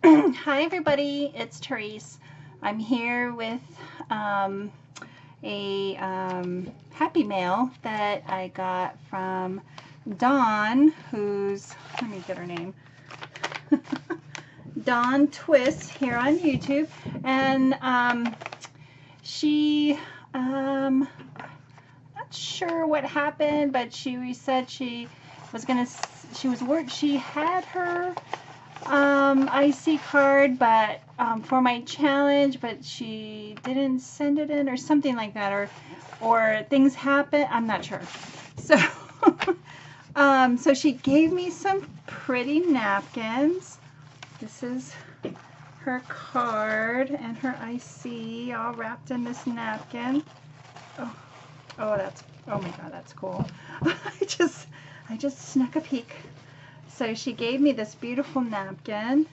Hi everybody, it's Tereese. I'm here with a Happy Mail that I got from Dawn, let me get her name, Dawn Twiss here on YouTube. And she, not sure what happened, but she said she had her IC card, but for my challenge, but she didn't send it in or something like that, or things happen. I'm not sure. So, so she gave me some pretty napkins. This is her card and her IC all wrapped in this napkin. Oh, oh my God, that's cool. I just snuck a peek. So she gave me this beautiful napkin.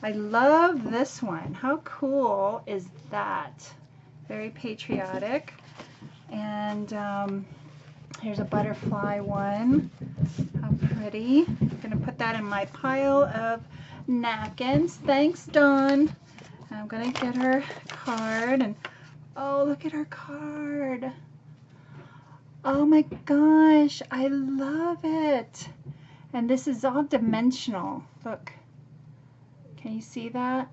I love this one. How cool is that? Very patriotic. And here's a butterfly one. How pretty. I'm going to put that in my pile of napkins. Thanks, Dawn. I'm going to get her card. And oh, look at her card. Oh my gosh, I love it. And this is all dimensional. Look, can you see that?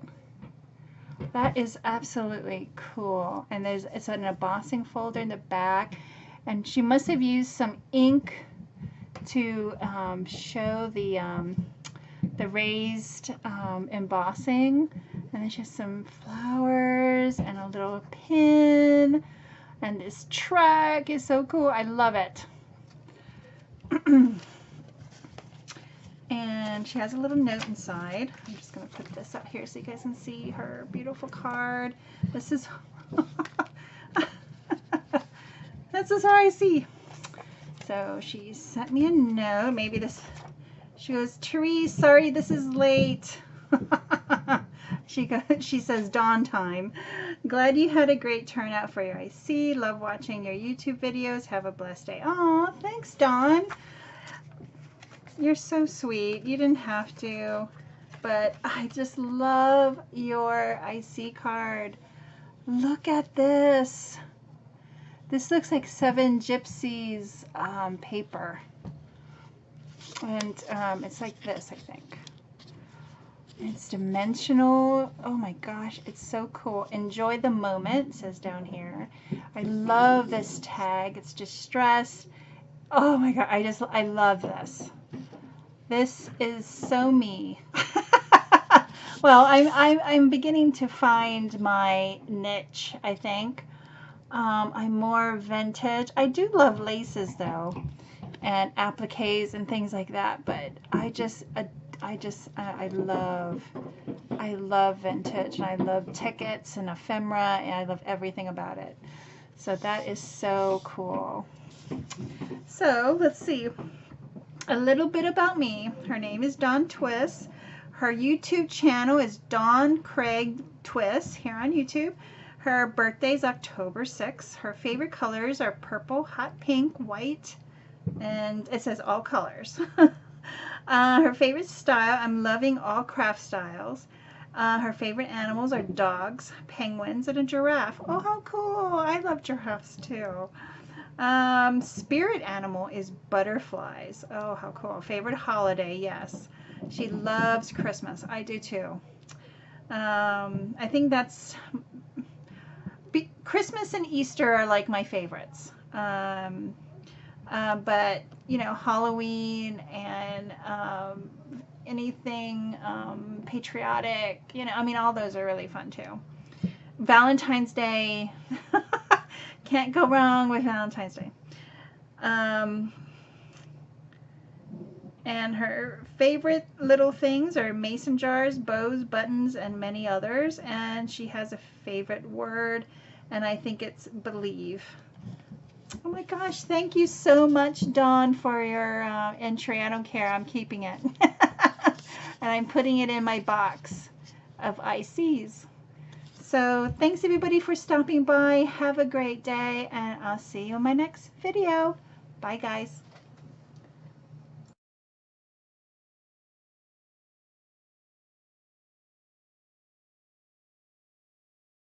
That is absolutely cool. And it's an embossing folder in the back. And she must have used some ink to show the raised embossing. And then she has some flowers and a little pin. And this truck is so cool. I love it. And she has a little note inside. I'm just going to put this up here so you guys can see her beautiful card. This is this is her IC. So she sent me a note. Maybe this, she goes, Tereese, sorry this is late. She says, dawn time. Glad you had a great turnout for your IC. Love watching your YouTube videos. Have a blessed day. Aw, thanks, Dawn. You're so sweet. You didn't have to, but I just love your IC card. Look at this. This looks like Seven Gypsies paper. And it's like this, I think. It's dimensional. Oh my gosh, it's so cool. Enjoy the moment, it says down here. I love this tag. It's distressed. Oh my God, I love this. This is so me. Well, I'm beginning to find my niche, I think. I'm more vintage. I do love laces though, and appliques and things like that, but I love vintage, and I love tickets and ephemera, and I love everything about it. So that is so cool. So let's see. A little bit about me. Her name is Dawn Twiss. Her YouTube channel is Dawn Craig Twiss here on YouTube. Her birthday is October 6th. Her favorite colors are purple, hot pink, white, and it says all colors. Her favorite style, I'm loving all craft styles. Her favorite animals are dogs, penguins, and a giraffe. Oh, how cool. I love giraffes too. Spirit animal is butterflies. Oh, how cool. Favorite holiday, yes. She loves Christmas. I do too. I think that's Christmas and Easter are like my favorites. But you know, Halloween and anything patriotic, you know, I mean, all those are really fun too. Valentine's Day. Can't go wrong with Valentine's Day. And her favorite little things are mason jars, bows, buttons, and many others. And she has a favorite word, and I think it's believe. Oh my gosh, thank you so much, Dawn, for your entry. I don't care, I'm keeping it. And I'm putting it in my box of ICs. So thanks everybody for stopping by. Have a great day, and I'll see you in my next video. Bye guys.